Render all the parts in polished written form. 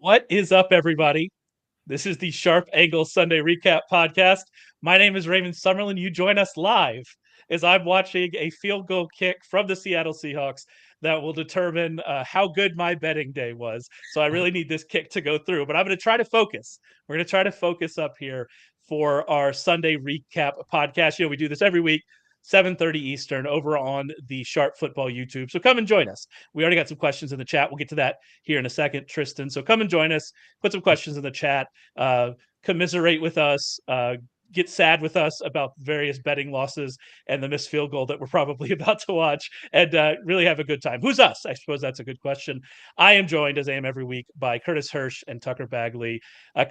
What is up, everybody? This is the Sharp Angle Sunday Recap Podcast. My name is Raymond Summerlin. You join us live as I'm watching a field goal kick from the Seattle Seahawks that will determine how good my betting day was. So I really need this kick to go through, but I'm going to try to focus. We're going to try to focus up here for our Sunday Recap Podcast. We do this every week. 7:30 Eastern over on the Sharp Football YouTube. So come and join us. We already got some questions in the chat. We'll get to that here in a second, Tristan. So come and join us. Put some questions in the chat. Commiserate with us. Get sad with us about various betting losses and the missed field goal that we're probably about to watch, and really have a good time. Who's us? I suppose that's a good question. I am joined, as I am every week, by Curtis Hirsch and Tucker Bagley.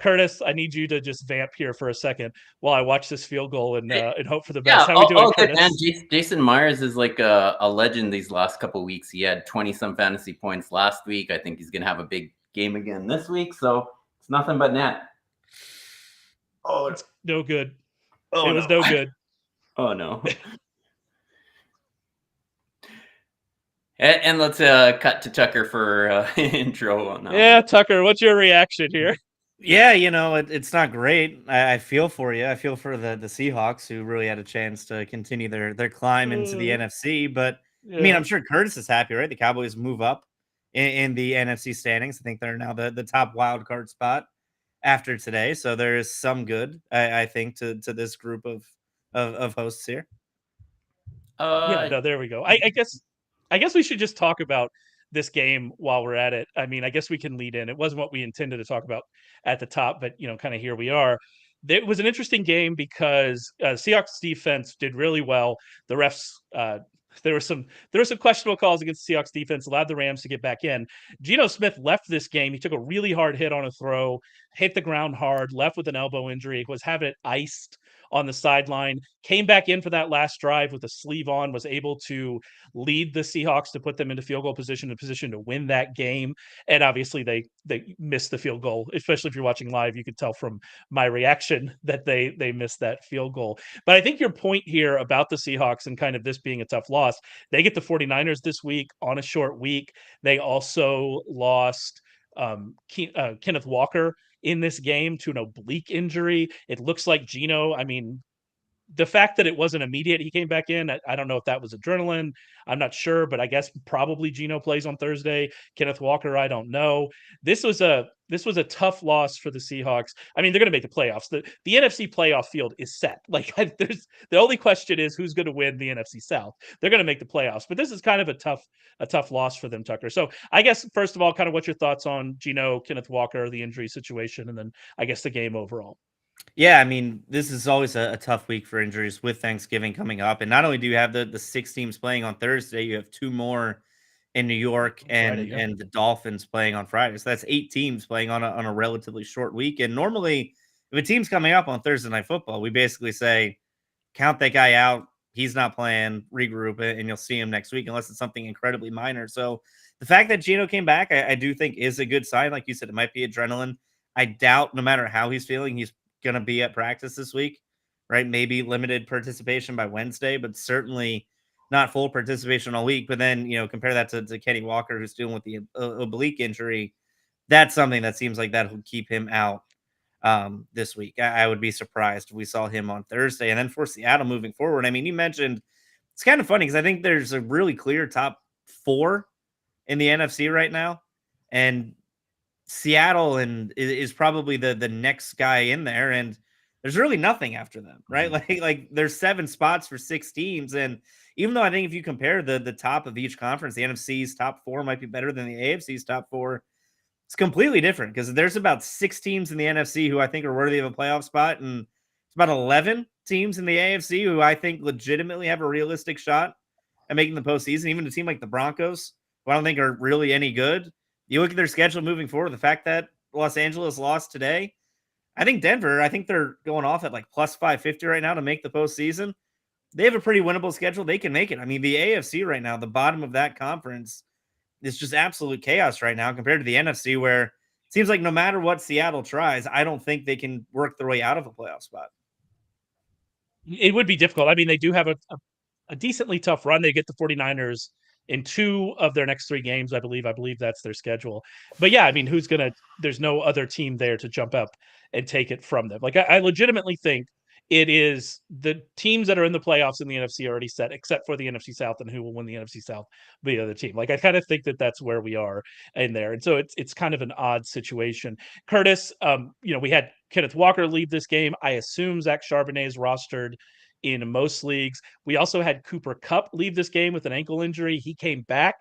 Curtis, I need you to just vamp here for a second while I watch this field goal and hope for the best. How are we doing, good, Curtis? man. Jason Myers is like a legend these last couple of weeks. He had 20-some fantasy points last week. I think he's going to have a big game again this week, so it's nothing but net. Oh, it's no good. It was no good. Oh, no. And let's cut to Tucker for intro on that. Yeah, Tucker, what's your reaction here? Yeah, it's not great. I feel for you. I feel for the Seahawks, who really had a chance to continue their climb into the NFC. But, yeah. I mean, I'm sure Curtis is happy, right? The Cowboys move up in the NFC standings. I think they're now the top wild card spot after today. So there is some good, I think, to this group of hosts here. There we go. I guess we should just talk about this game while we're at it. I mean, I guess we can lead in. It wasn't what we intended to talk about at the top, but kind of here we are. It was an interesting game because Seahawks defense did really well. The refs, there were some questionable calls against the Seahawks defense, allowed the Rams to get back in. Geno Smith left this game. He took a really hard hit on a throw, hit the ground hard, left with an elbow injury, was having it iced on the sideline, came back in for that last drive with a sleeve on, was able to lead the Seahawks to put them into field goal position, a position to win that game. And obviously they missed the field goal, especially if you're watching live. You could tell from my reaction that they missed that field goal. But I think your point here about the Seahawks and kind of this being a tough loss, they get the 49ers this week on a short week. They also lost Kenneth Walker in this game to an oblique injury. It looks like Geno, I mean, the fact that it wasn't immediate, he came back in. I don't know if that was adrenaline. I'm not sure, but I guess probably Geno plays on Thursday. Kenneth Walker, I don't know. This was a tough loss for the Seahawks. I mean, they're going to make the playoffs. The NFC playoff field is set. Like, there's the only question is who's going to win the NFC South. They're going to make the playoffs, but this is kind of a tough loss for them, Tucker. So I guess first of all, kind of what's your thoughts on Geno, Kenneth Walker, the injury situation, and then I guess the game overall. Yeah, I mean, this is always a tough week for injuries with Thanksgiving coming up. And not only do you have the 6 teams playing on Thursday, you have 2 more in New York and the Dolphins playing on Friday. So that's 8 teams playing on a relatively short week. And normally, if a team's coming up on Thursday Night Football, we basically say, count that guy out. He's not playing, regroup it, and you'll see him next week unless it's something incredibly minor. So the fact that Geno came back, I do think is a good sign. Like you said, it might be adrenaline. I doubt no matter how he's feeling, he's going to be at practice this week, right? Maybe limited participation by Wednesday, but certainly not full participation all week. But then, compare that to Kenny Walker, who's dealing with the oblique injury. That's something that seems like that will keep him out this week. I would be surprised if we saw him on Thursday. And then for Seattle moving forward, I mean, you mentioned it's kind of funny because I think there's a really clear top 4 in the NFC right now. And Seattle is probably the next guy in there, and there's really nothing after them, right? Like there's 7 spots for 6 teams, and even though I think if you compare the top of each conference, the NFC's top 4 might be better than the AFC's top 4. It's completely different because there's about 6 teams in the NFC who I think are worthy of a playoff spot, and it's about 11 teams in the AFC who I think legitimately have a realistic shot at making the postseason. Even a team like the Broncos, who I don't think are really any good. You look at their schedule moving forward, the fact that Los Angeles lost today, I think Denver, they're going off at like plus 550 right now to make the postseason. They have a pretty winnable schedule. They can make it. I mean, the AFC right now, the bottom of that conference, is just absolute chaos right now compared to the NFC, where it seems like no matter what Seattle tries, I don't think they can work their way out of a playoff spot. It would be difficult. I mean, they do have a decently tough run. They get the 49ers in 2 of their next 3 games, I believe. I believe that's their schedule. But yeah, I mean, there's no other team there to jump up and take it from them. Like I legitimately think it is the teams that are in the playoffs in the NFC are already set, except for the NFC South and who will win the NFC South, the other team. Like I kind of think that that's where we are in there, and so it's kind of an odd situation. Curtis, we had Kenneth Walker leave this game. I assume Zach Charbonnet is rostered in most leagues. We also had Cooper Kupp leave this game with an ankle injury. He came back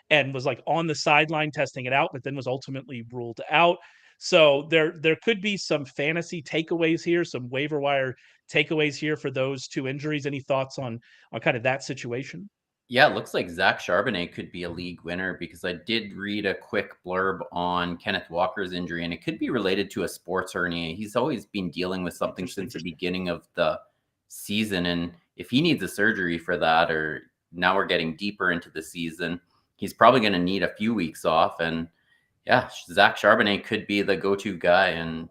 and was like on the sideline testing it out, but then was ultimately ruled out. So there could be some fantasy takeaways here, some waiver wire takeaways here for those 2 injuries. Any thoughts on kind of that situation? Yeah, it looks like Zach Charbonnet could be a league winner because I did read a quick blurb on Kenneth Walker's injury, and it could be related to a sports hernia. He's always been dealing with something since the beginning of the season, and if he needs a surgery for that, or now we're getting deeper into the season, he's probably going to need a few weeks off. And yeah, Zach Charbonnet could be the go-to guy, and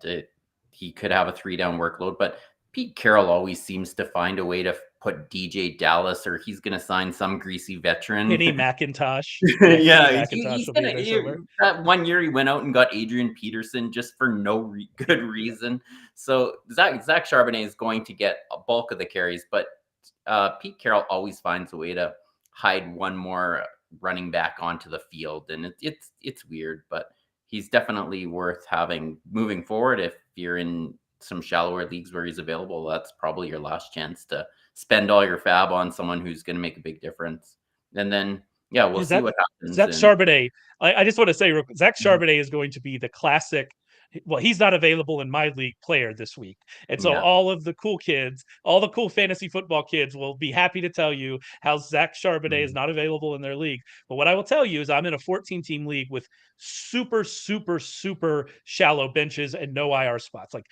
he could have a 3-down workload. But Pete Carroll always seems to find a way to put DJ Dallas, or he's going to sign some greasy veteran. Kenny McIntosh. Yeah, that one year he went out and got Adrian Peterson just for no good reason. So Zach Charbonnet is going to get a bulk of the carries, but Pete Carroll always finds a way to hide one more running back onto the field, and it's weird, but he's definitely worth having moving forward. If you're in some shallower leagues where he's available, that's probably your last chance to spend all your fab on someone who's going to make a big difference. And then we'll see what happens. Zach Charbonnet, I just want to say, Zach Charbonnet is going to be the classic. Well, he's not available in my league player this week. And so all of the cool kids, all the cool fantasy football kids will be happy to tell you how Zach Charbonnet is not available in their league. But what I will tell you is I'm in a 14-team league with super, super, super shallow benches and no IR spots, like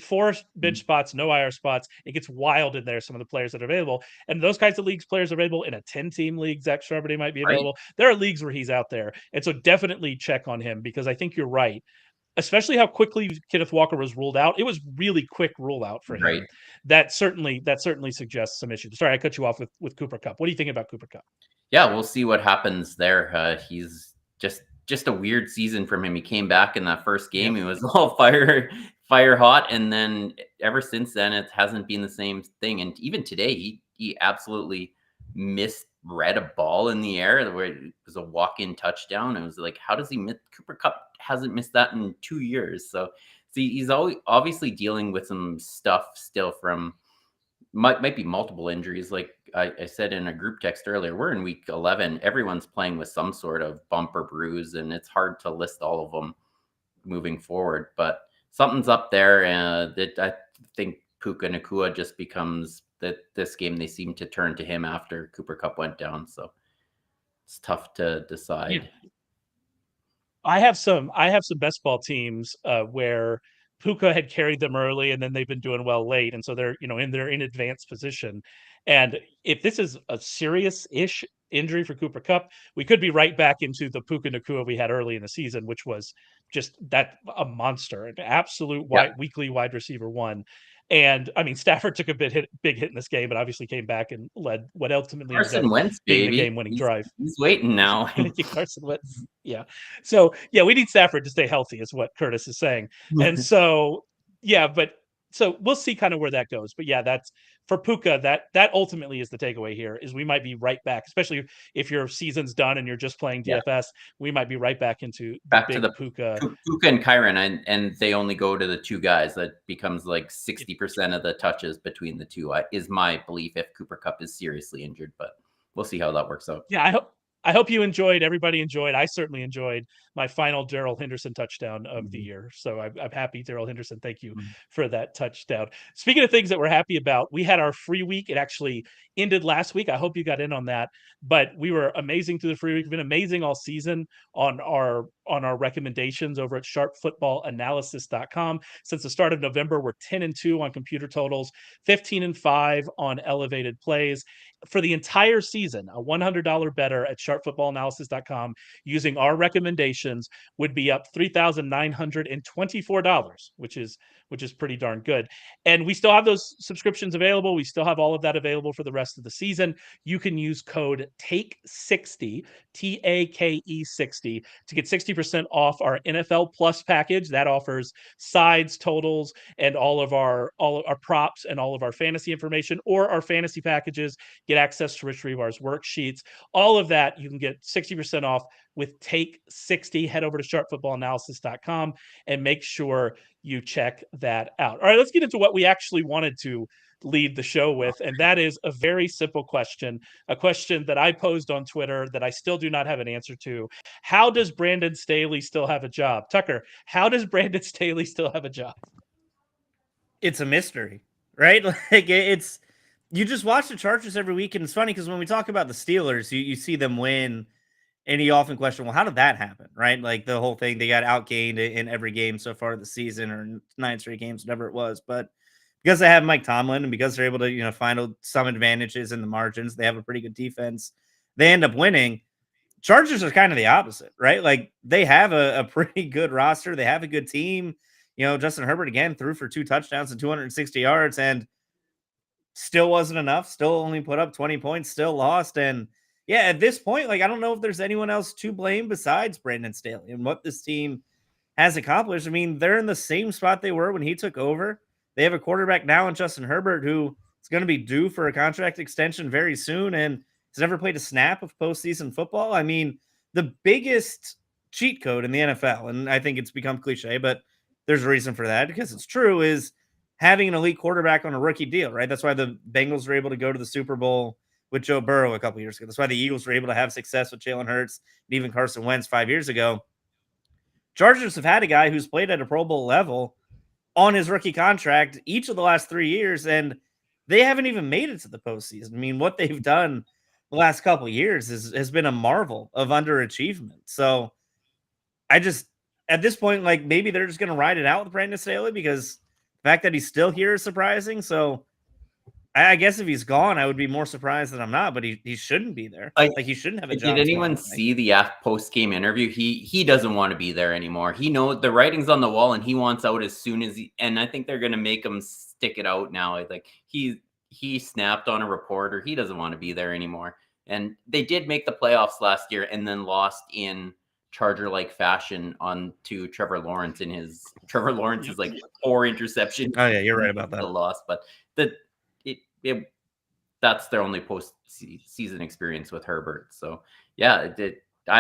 4 bench spots, no IR spots. It gets wild in there, some of the players that are available. And those kinds of leagues, players are available in a 10-team league. Zach Charbonnet might be available. Right. There are leagues where he's out there. And so definitely check on him, because I think you're right. Especially how quickly Kenneth Walker was ruled out. It was really quick rule out for him. Right. That certainly suggests some issues. Sorry, I cut you off with Cooper Kupp. What do you think about Cooper Kupp? Yeah, we'll see what happens there. He's just a weird season from him. He came back in that first game. He was all fire hot, and then ever since then, it hasn't been the same thing. And even today, he absolutely misread a ball in the air where it was a walk-in touchdown. It was like, how does he miss? Cooper Kupp hasn't missed that in 2 years. So he's always obviously dealing with some stuff still from might be multiple injuries. Like I said in a group text earlier, we're in week 11. Everyone's playing with some sort of bump or bruise, and it's hard to list all of them moving forward. But something's up there, that I think Puka Nacua just becomes that this game they seem to turn to him after Cooper Kupp went down. So it's tough to decide. Yeah. I have some best ball teams where Puka had carried them early, and then they've been doing well late, and so they're in advanced position. And if this is a serious-ish injury for Cooper Kupp, we could be right back into the Puka Nacua we had early in the season, which was just a monster, an absolute weekly wide receiver one. And I mean, Stafford took a big hit in this game, but obviously came back and led what ultimately Carson Wentz, being the game-winning drive. He's waiting now. Carson Wentz, yeah. So we need Stafford to stay healthy, is what Curtis is saying. And so so we'll see kind of where that goes. But yeah, that's for Puka. That ultimately is the takeaway here. Is we might be right back, especially if your season's done and you're just playing DFS. Yeah. We might be right back into the Puka and Kyron, and they only go to the 2 guys. That becomes like 60% of the touches between the 2. Is my belief if Cooper Kupp is seriously injured, but we'll see how that works out. Yeah, I hope you enjoyed. Everybody enjoyed. I certainly enjoyed my final Darrell Henderson touchdown of the year. So I'm happy, Darrell Henderson. Thank you for that touchdown. Speaking of things that we're happy about, we had our free week. It actually ended last week. I hope you got in on that. But we were amazing through the free week. We've been amazing all season on our on our recommendations over at sharpfootballanalysis.com. Since the start of November, we're 10-2 on computer totals, 15-5 on elevated plays. For the entire season, a $100 better at sharpfootballanalysis.com using our recommendations would be up $3,924, which is pretty darn good. And we still have those subscriptions available. We still have all of that available for the rest of the season. You can use code TAKE60, TAKE 60, to get 60% off our NFL Plus package. That offers sides, totals, and all of our props and all of our fantasy information, or our fantasy packages. Get access to Rich Rebar's worksheets. All of that, you can get 60% off with Take 60. Head over to sharpfootballanalysis.com and make sure you check that out. All right, let's get into what we actually wanted to lead the show with, and that is a very simple question, a question that I posed on Twitter that I still do not have an answer to. How does Brandon Staley still have a job? Tucker, how does Brandon Staley still have a job? It's a mystery, right? Like it's, you just watch the Chargers every week, and it's funny because when we talk about the Steelers, you see them win, and you often question, well, how did that happen, right? Like the whole thing, they got outgained in every game so far this season, or 9 straight games, whatever it was. But because they have Mike Tomlin, and because they're able to, find some advantages in the margins, they have a pretty good defense, they end up winning. Chargers are kind of the opposite, right? Like they have a pretty good roster. They have a good team. Justin Herbert again threw for 2 touchdowns and 260 yards, and still wasn't enough. Still only put up 20 points, still lost. And yeah, at this point, like, I don't know if there's anyone else to blame besides Brandon Staley and what this team has accomplished. I mean, they're in the same spot they were when he took over. They have a quarterback now in Justin Herbert who is going to be due for a contract extension very soon and has never played a snap of postseason football. I mean, the biggest cheat code in the NFL, and I think it's become cliche, but there's a reason for that because it's true, is having an elite quarterback on a rookie deal, right? That's why the Bengals were able to go to the Super Bowl with Joe Burrow a couple years ago. That's why the Eagles were able to have success with Jalen Hurts and even Carson Wentz 5 years ago. Chargers have had a guy who's played at a Pro Bowl level on his rookie contract each of the last 3 years, and they haven't even made it to the postseason. I mean, what they've done the last couple of years has been a marvel of underachievement. So I just, at this point, like, maybe they're just going to ride it out with Brandon Staley because the fact that he's still here is surprising. So I guess if he's gone, I would be more surprised than I'm not, but he shouldn't be there. Like he shouldn't have a job. Did anyone see the post-game interview? He doesn't want to be there anymore. He knows the writing's on the wall and he wants out as soon as and I think they're going to make him stick it out now. Like he snapped on a reporter. He doesn't want to be there anymore. And they did make the playoffs last year and then lost in Charger-like fashion on to Trevor Lawrence is like 4 interception. Oh yeah, you're right about that. The loss, but that's their only post-season experience with Herbert. So yeah,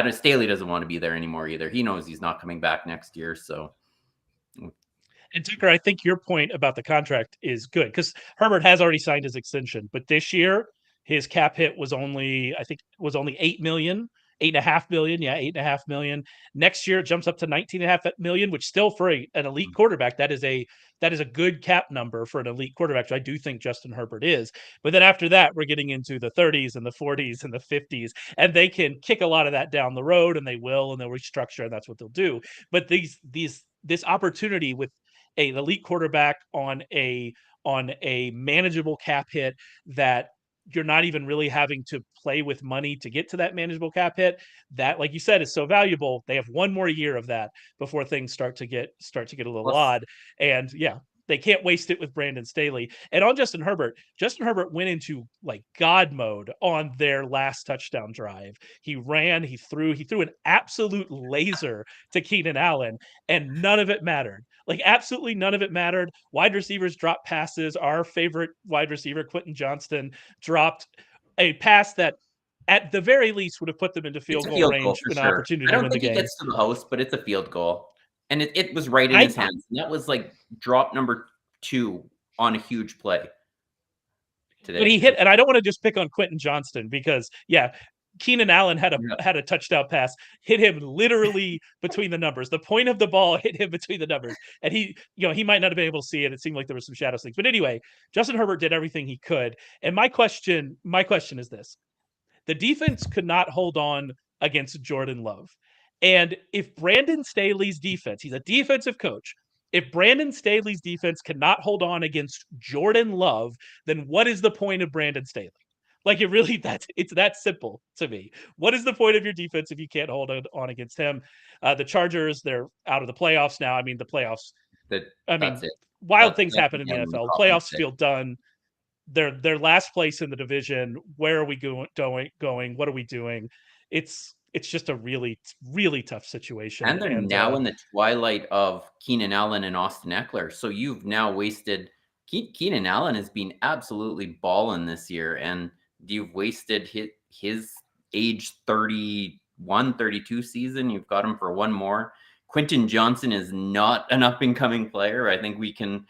Staley doesn't want to be there anymore either. He knows he's not coming back next year. So. And Tucker, I think your point about the contract is good because Herbert has already signed his extension, but this year his cap hit was only, I think, $8 million. 8.5 million. Yeah, 8.5 million. Next year it jumps up to 19.5 million, which still for an elite quarterback, that is a good cap number for an elite quarterback. So I do think Justin Herbert is. But then after that, we're getting into the 30s and the 40s and the 50s, and they can kick a lot of that down the road, and they will, and they'll restructure, and that's what they'll do. But this opportunity with an elite quarterback on a manageable cap hit that you're not even really having to play with money to get to that manageable cap hit, that, like you said, is so valuable. They have 1 more year of that before things start to get a little odd. And yeah, they can't waste it with Brandon Staley. And on Justin Herbert went into like God mode on their last touchdown drive. He ran, he threw an absolute laser to Keenan Allen, and none of it mattered. Like absolutely none of it mattered. Wide receivers dropped passes. Our favorite wide receiver, Quentin Johnston, dropped a pass that at the very least would have put them into field goal range with an opportunity to win the game. I don't think it gets to the house, but it's a field goal. And it was right in his hands. And that was like drop number 2 on a huge play today. But he hit, and I don't want to just pick on Quentin Johnston because, yeah, Keenan Allen had a touchdown pass, hit him literally between the numbers. The point of the ball hit him between the numbers. And he might not have been able to see it. It seemed like there were some shadow things. But anyway, Justin Herbert did everything he could. And my question is this. The defense could not hold on against Jordan Love. And if Brandon Staley's defense, he's a defensive coach, if Brandon Staley's defense cannot hold on against Jordan Love, then what is the point of Brandon Staley? Like it's that simple to me. What is the point of your defense if you can't hold on against him? The Chargers, they're out of the playoffs now. I mean, the playoffs. That's it. Wild things That's happen in the again, NFL. Playoffs feel done. They're last place in the division. Where are we going? What are we doing? It's just a really, really tough situation. And they're now in the twilight of Keenan Allen and Austin Eckler. So you've now wasted Keenan Allen has been absolutely balling this year, and you've wasted his age 31, 32 season. You've got him for one more. Quentin Johnson is not an up-and-coming player. I think we can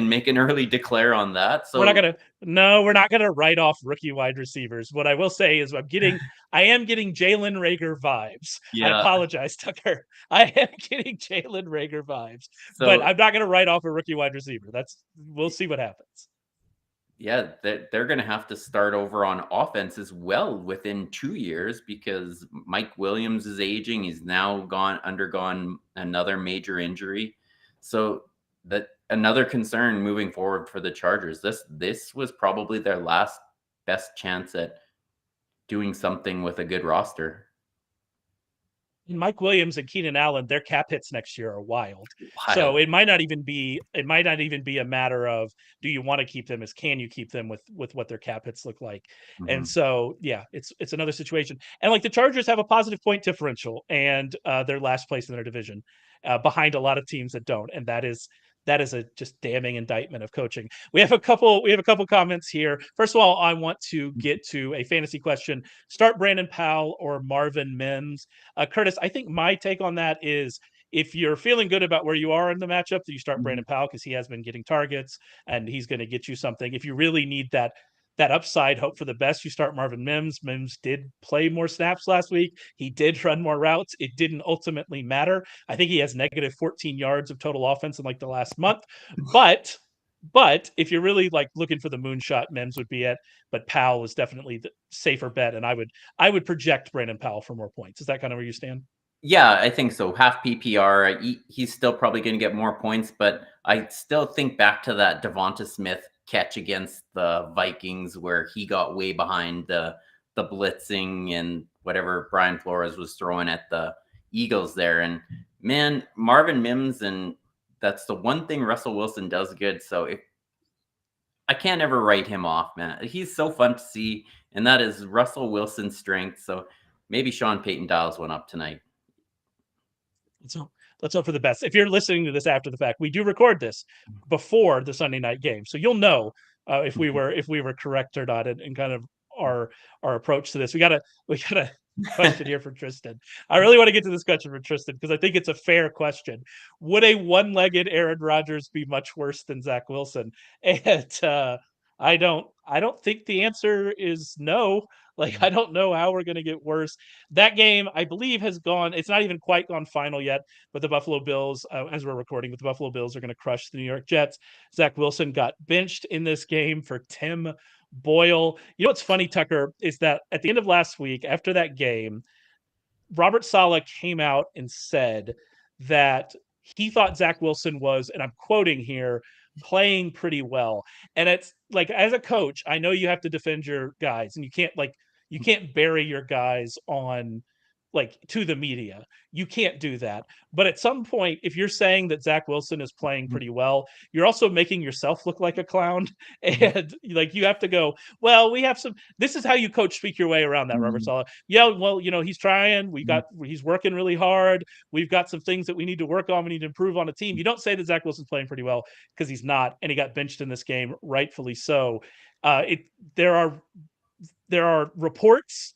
make an early declare on that. So we're not gonna write off rookie wide receivers. What I will say is I am getting Jalen Reagor vibes. Yeah. I apologize, Tucker. I am getting Jalen Reagor vibes, but I'm not gonna write off a rookie wide receiver. We'll see what happens. Yeah, they're going to have to start over on offense as well within 2 years because Mike Williams is aging. He's now undergone another major injury. So that another concern moving forward for the Chargers. This was probably their last best chance at doing something with a good roster. Mike Williams and Keenan Allen, their cap hits next year are wild. So it might not even be a matter of do you want to keep them as can you keep them with what their cap hits look like. Mm-hmm. And so yeah, it's another situation. And like the Chargers have a positive point differential and they're last place in their division behind a lot of teams that don't. And that is a just damning indictment of coaching. We have a couple comments here. First of all, I want to get to a fantasy question. Start Brandon Powell or Marvin Mims. Curtis, I think my take on that is if you're feeling good about where you are in the matchup, that you start Brandon Powell because he has been getting targets and he's going to get you something. If you really need that upside, hope for the best, you start Marvin Mims. Mims did play more snaps last week. He did run more routes. It didn't ultimately matter. I think he has negative 14 yards of total offense in like the last month. But if you're really like looking for the moonshot, Mims would be it. But Powell is definitely the safer bet. And I would project Brandon Powell for more points. Is that kind of where you stand? Yeah, I think so. Half PPR. He's still probably going to get more points, but I still think back to that Devonta Smith catch against the Vikings where he got way behind the blitzing and whatever Brian Flores was throwing at the Eagles there. And man, Marvin Mims, and that's the one thing Russell Wilson does good. So I can't ever write him off, man. He's so fun to see, and that is Russell Wilson's strength. So maybe Sean Payton dials one up tonight. So let's hope for the best. If you're listening to this after the fact, we do record this before the Sunday night game, so you'll know if we were correct or not, and kind of our approach to this. We got a question here for Tristan. I really want to get to this question for Tristan because I think it's a fair question. Would a one-legged Aaron Rodgers be much worse than Zach Wilson? And I don't think the answer is no. Like, I don't know how we're going to get worse. That game, I believe, has gone – it's not even quite gone final yet, but the Buffalo Bills, as we're recording, but the Buffalo Bills are going to crush the New York Jets. Zach Wilson got benched in this game for Tim Boyle. You know what's funny, Tucker, is that at the end of last week, after that game, Robert Saleh came out and said that he thought Zach Wilson was, and I'm quoting here, playing pretty well. And it's like, as a coach, I know you have to defend your guys and you can't bury your guys on like to the media. You can't do that. But at some point, if you're saying that Zach Wilson is playing pretty well, you're also making yourself look like a clown. And like, you have to go, well, this is how you coach speak your way around that, Robert Saleh. Yeah, well, he's trying. He's working really hard. We've got some things that we need to work on. We need to improve on a team. You don't say that Zach Wilson's playing pretty well because he's not, and he got benched in this game, rightfully so. There are reports.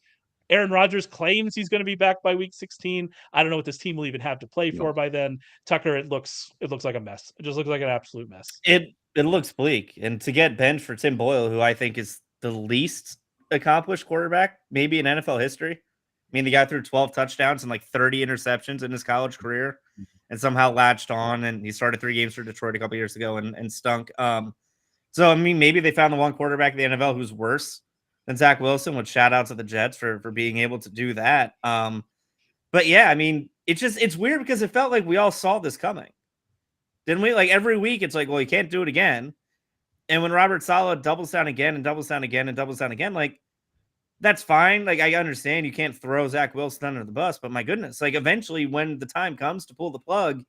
Aaron Rodgers claims he's going to be back by week 16. I don't know what this team will even have to play for by then. Tucker, it looks like a mess. It just looks like an absolute mess. It looks bleak. And to get benched for Tim Boyle, who I think is the least accomplished quarterback maybe in NFL history. I mean, the guy threw 12 touchdowns and like 30 interceptions in his college career and somehow latched on, and he started 3 games for Detroit a couple years ago and stunk. So, I mean, maybe they found the one quarterback in the NFL who's worse than Zach Wilson, with shout out to the Jets for being able to do that. But But yeah, I mean, it's weird because it felt like we all saw this coming. Didn't we? Like every week, it's like, well, you can't do it again. And when Robert Saleh doubles down again and doubles down again and doubles down again, like that's fine. Like I understand you can't throw Zach Wilson under the bus, but my goodness, like eventually when the time comes to pull the plug,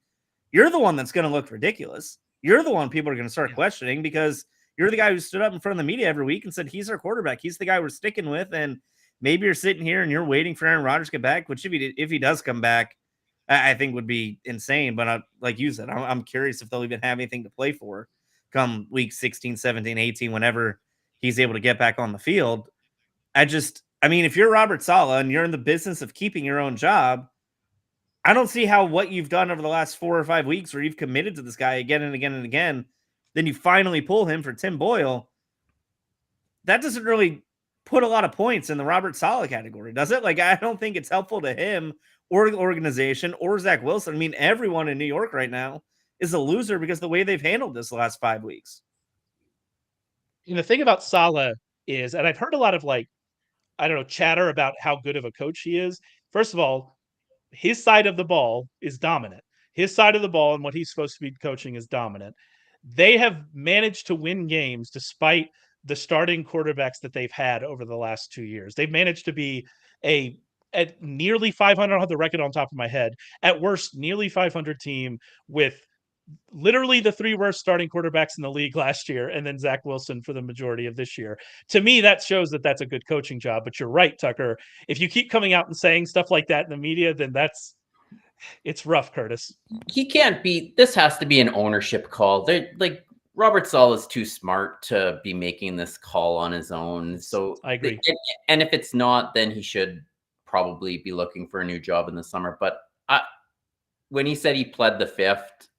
you're the one that's going to look ridiculous. You're the one people are going to start questioning because you're the guy who stood up in front of the media every week and said, he's our quarterback. He's the guy we're sticking with. And maybe you're sitting here and you're waiting for Aaron Rodgers to get back, which if he does come back, I think would be insane. But like you said, I'm curious if they'll even have anything to play for come week 16, 17, 18, whenever he's able to get back on the field. I mean, if you're Robert Saleh and you're in the business of keeping your own job, I don't see how what you've done over the last 4 or 5 weeks where you've committed to this guy again and again and again, then you finally pull him for Tim Boyle. That doesn't really put a lot of points in the Robert Saleh category, does it? Like, I don't think it's helpful to him or the organization or Zach Wilson. I mean, everyone in New York right now is a loser because of the way they've handled this the last 5 weeks. And the thing about Saleh is, and I've heard a lot of chatter about how good of a coach he is. First of all, his side of the ball is dominant. His side of the ball and what he's supposed to be coaching is dominant. They have managed to win games despite the starting quarterbacks that they've had over the last 2 years. They've managed to be at nearly 500, I don't have the record on top of my head, at worst, nearly 500 team with literally the 3 worst starting quarterbacks in the league last year, and then Zach Wilson for the majority of this year. To me, that shows that that's a good coaching job. But you're right, Tucker. If you keep coming out and saying stuff like that in the media, then it's rough, Curtis. He can't be. This has to be an ownership call. Like Robert Saleh is too smart to be making this call on his own. So I agree. And if it's not, then he should probably be looking for a new job in the summer. But when he said he pled the fifth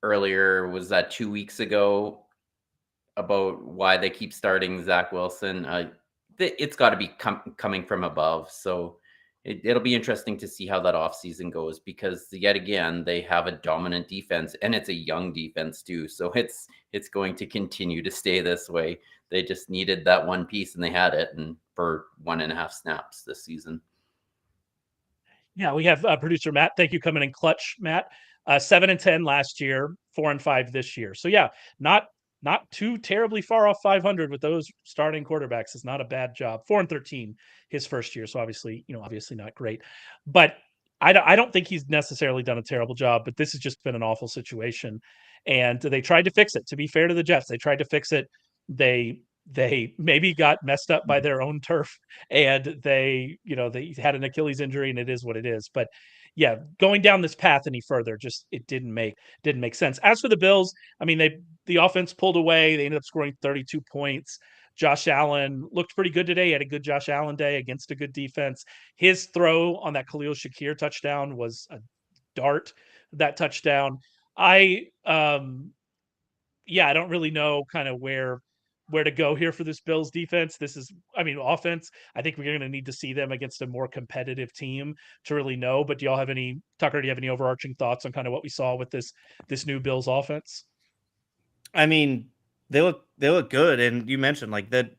earlier, was that 2 weeks ago, about why they keep starting Zach Wilson? It's got to be coming from above. So it'll be interesting to see how that offseason goes, because yet again, they have a dominant defense, and it's a young defense too. So it's going to continue to stay this way. They just needed that one piece, and they had it, and for 1.5 snaps this season. Yeah, we have producer Matt. Thank you, coming in clutch, Matt. 7-10 last year, 4-5 this year. So yeah, not too terribly far off 500 with those starting quarterbacks. Is not a bad job. 4-13 his first year, so obviously not great. But I don't think he's necessarily done a terrible job. But this has just been an awful situation, and they tried to fix it. To be fair to the Jets, they tried to fix it. They maybe got messed up by their own turf, and they had an Achilles injury, and it is what it is. But yeah, going down this path any further, just it didn't make sense. As for the Bills, I mean, the offense pulled away. They ended up scoring 32 points. Josh Allen looked pretty good today. He had a good Josh Allen day against a good defense. His throw on that Khalil Shakir touchdown was a dart. That touchdown. I don't really know kind of where to go here for this Bills defense. Offense, I think we're going to need to see them against a more competitive team to really know. But do you have any overarching thoughts on kind of what we saw with this new Bills offense? I mean, they look good. And you mentioned like the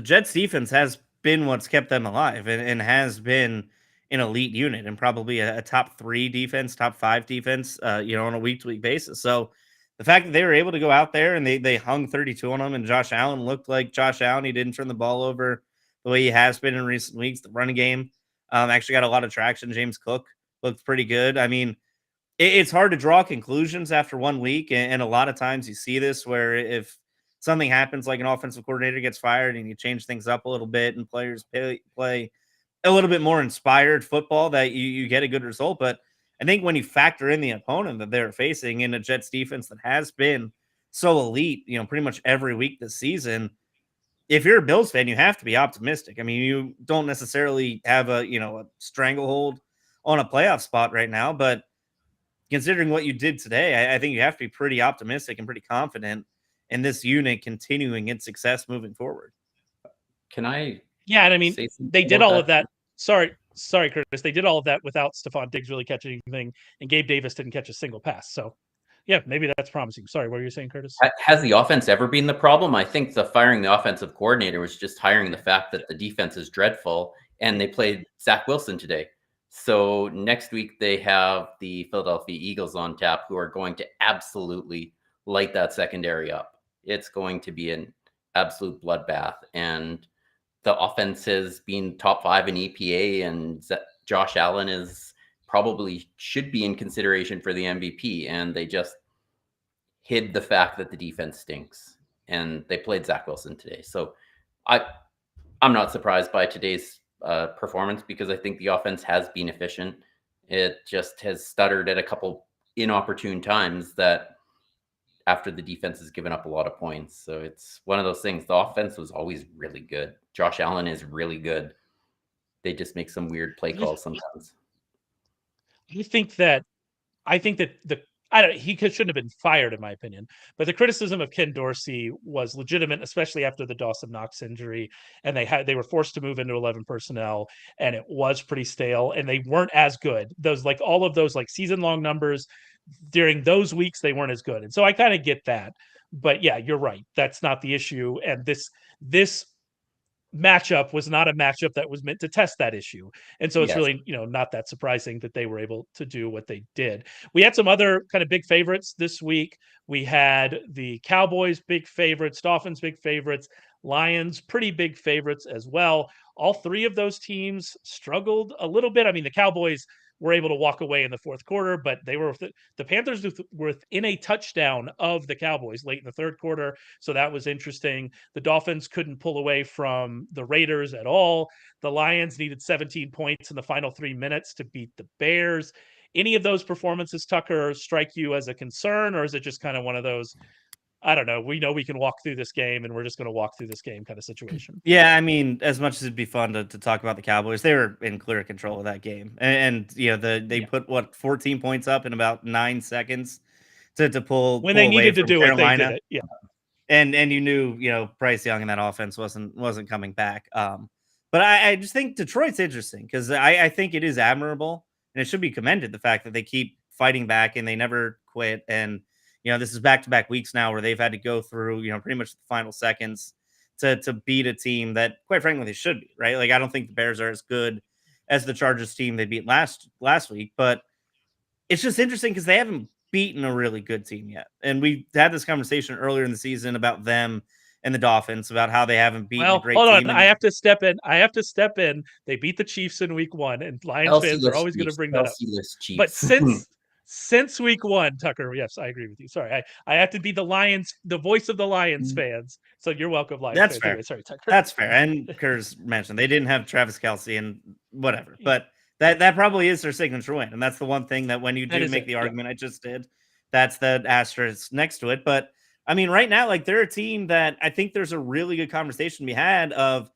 Jets defense has been what's kept them alive and has been an elite unit and probably a top 3 defense, top 5 defense, on a week-to-week basis. So the fact that they were able to go out there and they hung 32 on them, and Josh Allen looked like Josh Allen. He didn't turn the ball over the way he has been in recent weeks. The running game actually got a lot of traction. James Cook looked pretty good. I mean, it's hard to draw conclusions after 1 week, and a lot of times you see this where if something happens, like an offensive coordinator gets fired and you change things up a little bit and players play a little bit more inspired football, that you get a good result. But I think when you factor in the opponent that they're facing in a Jets defense that has been so elite, pretty much every week this season, if you're a Bills fan, you have to be optimistic. I mean, you don't necessarily have a stranglehold on a playoff spot right now, but considering what you did today, I think you have to be pretty optimistic and pretty confident in this unit continuing its success moving forward. Can I? Yeah, and I mean, they did all of that. Sorry, Curtis. They did all of that without Stephon Diggs really catching anything, and Gabe Davis didn't catch a single pass. So, yeah, maybe that's promising. Sorry, what were you saying, Curtis? Has the offense ever been the problem? I think firing the offensive coordinator was just hiring the fact that the defense is dreadful, and they played Zach Wilson today. So next week they have the Philadelphia Eagles on tap, who are going to absolutely light that secondary up. It's going to be an absolute bloodbath. And the offense has been top 5 in EPA, and Josh Allen probably should be in consideration for the MVP. And they just hid the fact that the defense stinks. And they played Zach Wilson today. So I'm not surprised by today's performance, because I think the offense has been efficient. It just has stuttered at a couple inopportune times that after the defense has given up a lot of points. So it's one of those things. The offense was always really good. Josh Allen is really good. They just make some weird play calls sometimes. I think that he shouldn't have been fired, in my opinion. But the criticism of Ken Dorsey was legitimate, especially after the Dawson Knox injury, and they were forced to move into 11 personnel, and it was pretty stale, and they weren't as good. All of those season long numbers during those weeks, they weren't as good, and so I kind of get that. But yeah, you're right. That's not the issue, and this matchup was not a matchup that was meant to test that issue. And so it's really, not that surprising that they were able to do what they did. We had some other kind of big favorites this week. We had the Cowboys big favorites, Dolphins big favorites, Lions pretty big favorites as well. All three of those teams struggled a little bit. I mean, the Cowboys were able to walk away in the fourth quarter, but the Panthers were within a touchdown of the Cowboys late in the third quarter. So that was interesting. The Dolphins couldn't pull away from the Raiders at all. The Lions needed 17 points in the final 3 minutes to beat the Bears. Any of those performances, Tucker, strike you as a concern, or is it just kind of one of those, I don't know, we know we can walk through this game and we're just going to walk through this game kind of situation? Yeah, I mean, as much as it'd be fun to talk about the Cowboys, they were in clear control of that game. And they put 14 points up in about 9 seconds to pull when they needed to do Carolina. it, they did it. Yeah. And you knew, Bryce Young in that offense wasn't coming back. But I just think Detroit's interesting, because I think it is admirable, and it should be commended, the fact that they keep fighting back and they never quit. And this is back-to-back weeks now where they've had to go through, pretty much the final seconds to beat a team that, quite frankly, they should be, right? Like, I don't think the Bears are as good as the Chargers team they beat last week, but it's just interesting because they haven't beaten a really good team yet. And we had this conversation earlier in the season about them and the Dolphins, about how they haven't beaten a great team. Hold on. I have to step in. They beat the Chiefs in week 1, and Lions fans are always going to bring that up. But since week 1, Tucker, yes, I agree with you. Sorry, I have to be the voice of the Lions fans. So you're welcome, Lions That's fans. fair. Anyway, sorry, Tucker. That's fair. And Kurz mentioned they didn't have Travis Kelce and whatever, but that probably is their signature win. And that's the one thing that when you do make the argument I just did, that's the asterisk next to it. But I mean, right now, they're a team that I think there's a really good conversation to be had of,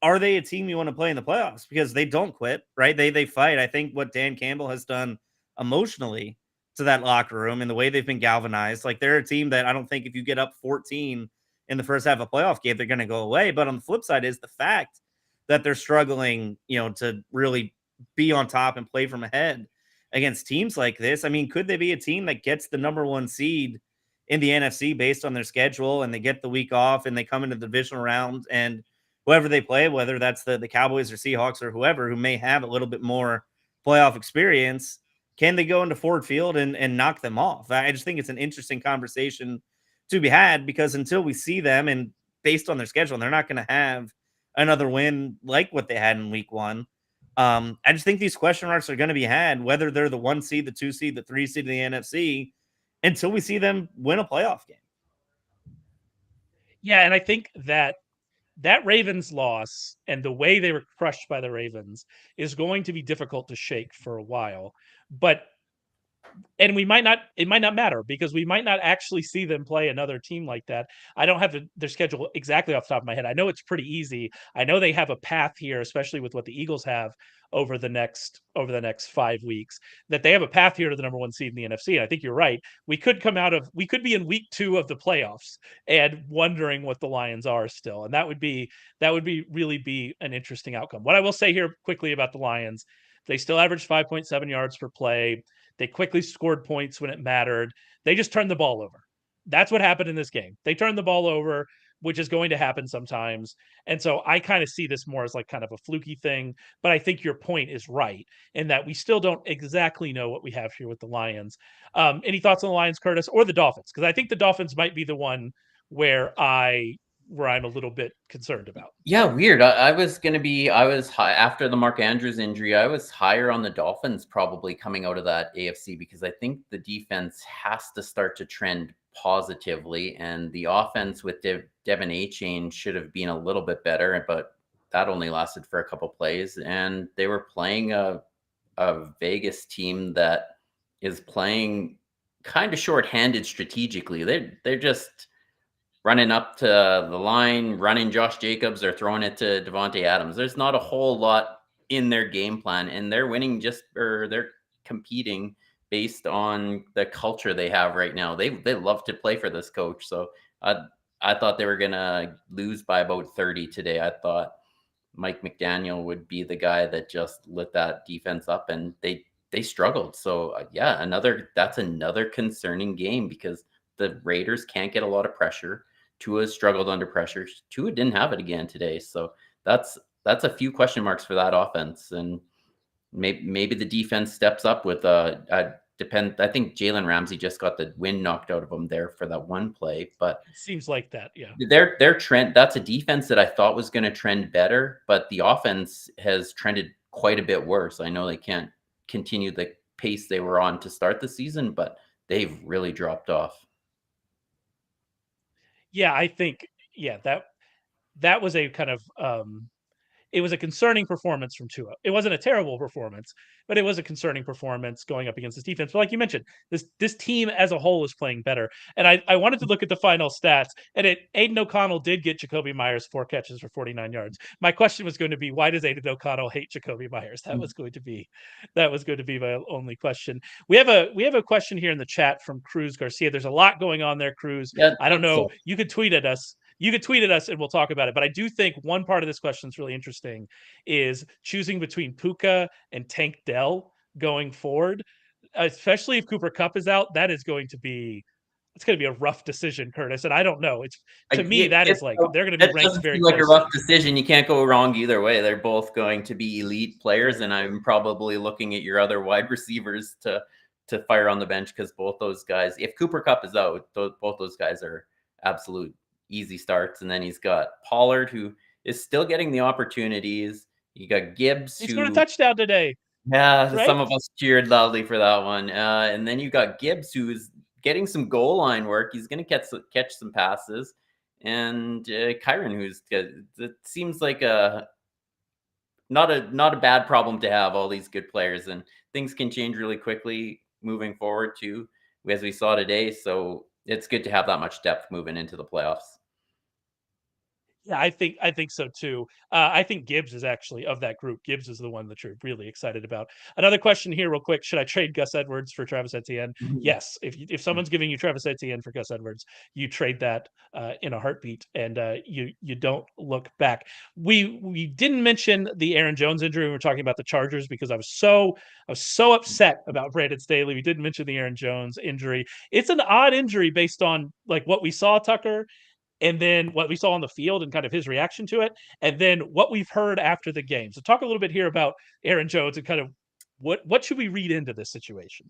are they a team you want to play in the playoffs? Because they don't quit, right? They fight. I think what Dan Campbell has done emotionally to that locker room and the way they've been galvanized, they're a team that I don't think if you get up 14 in the first half of a playoff game, they're going to go away. But on the flip side is the fact that they're struggling, to really be on top and play from ahead against teams like this. I mean, could they be a team that gets the number 1 seed in the NFC based on their schedule, and they get the week off and they come into the divisional round, and whoever they play, whether that's the Cowboys or Seahawks or whoever who may have a little bit more playoff experience, can they go into Ford Field and knock them off? I just think it's an interesting conversation to be had, because until we see them, and based on their schedule, and they're not going to have another win like what they had in week 1. I just think these question marks are going to be had, whether they're the 1 seed, the 2 seed, the 3 seed of the NFC, until we see them win a playoff game. Yeah, and I think that Ravens loss and the way they were crushed by the Ravens is going to be difficult to shake for a while. And it might not matter, because we might not actually see them play another team like that. I don't have their schedule exactly off the top of my head. I know it's pretty easy. I know they have a path here, especially with what the Eagles have over the next 5 weeks, that they have a path here to the number 1 seed in the NFC. And I think you're right. We could be in week 2 of the playoffs and wondering what the Lions are still. And that would really be an interesting outcome. What I will say here quickly about the Lions, they still averaged 5.7 yards per play. They quickly scored points when it mattered. They just turned the ball over. That's what happened in this game. They turned the ball over. which is going to happen sometimes. And so I kind of see this more as like kind of a fluky thing. But I think your point is right in that we still don't exactly know what we have here with the Lions. Any thoughts on the Lions, Curtis, or the Dolphins? Because I think the Dolphins might be the one where I'm a little bit concerned about. Yeah, weird. I was high after the Mark Andrews injury. I was higher on the Dolphins probably coming out of that AFC because I think the defense has to start to trend positively, and the offense with Devin Achane should have been a little bit better, but that only lasted for a couple plays, and they were playing a Vegas team that is playing kind of shorthanded strategically. They're just running up to the line, running Josh Jacobs or throwing it to Devontae Adams. There's not a whole lot in their game plan, and they're winning they're competing based on the culture they have right now. They love to play for this coach. So I thought they were gonna lose by about 30 today. I thought Mike McDaniel would be the guy that just lit that defense up, and they struggled. So that's another concerning game because the Raiders can't get a lot of pressure. Tua struggled under pressure. Tua didn't have it again today. So that's a few question marks for that offense. And maybe the defense steps up with I think Jalen Ramsey just got the wind knocked out of him there for that one play, but it seems like that. Yeah. Their trend, that's a defense that I thought was going to trend better, but the offense has trended quite a bit worse. I know they can't continue the pace they were on to start the season, but they've really dropped off. Yeah, I think that was a kind of it was a concerning performance from Tua. It wasn't a terrible performance, but it was a concerning performance going up against this defense. But like you mentioned, this team as a whole is playing better. And I wanted to look at the final stats, and Aiden O'Connell did get Jacoby Myers 4 catches for 49 yards. My question was going to be, why does Aiden O'Connell hate Jacoby Myers? That was going to be my only question. We have a question here in the chat from Cruz Garcia. There's a lot going on there, Cruz. Yeah, I don't know. You could tweet at us. And we'll talk about it. But I do think one part of this question is really interesting is choosing between Puka and Tank Dell going forward, especially if Cooper Kupp is out. It's going to be a rough decision, Curtis. And I don't know. They're going to be ranked very like closely. a rough decision. You can't go wrong either way. They're both going to be elite players, and I'm probably looking at your other wide receivers to fire on the bench because both those guys, if Cooper Kupp is out, both those guys are absolute easy starts. And then he's got Pollard, who is still getting the opportunities. You got Gibbs. He scored a touchdown today. Yeah, right? Some of us cheered loudly for that one. And then you got Gibbs, who's getting some goal line work. He's going to catch some passes. And Kyron, it seems like not a bad problem to have, all these good players. And things can change really quickly moving forward too, as we saw today. So it's good to have that much depth moving into the playoffs. Yeah, I think so too. I think Gibbs is actually, of that group, Gibbs is the one that you're really excited about. Another question here real quick. Should I trade Gus Edwards for Travis Etienne? Mm-hmm. Yes. If someone's giving you Travis Etienne for Gus Edwards, you trade that in a heartbeat, and you don't look back. We didn't mention the Aaron Jones injury when we were talking about the Chargers because I was so upset about Brandon Staley. We didn't mention the Aaron Jones injury. It's an odd injury based on like what we saw, Tucker, and then what we saw on the field and kind of his reaction to it, and then what we've heard after the game. So talk a little bit here about Aaron Jones and kind of what should we read into this situation?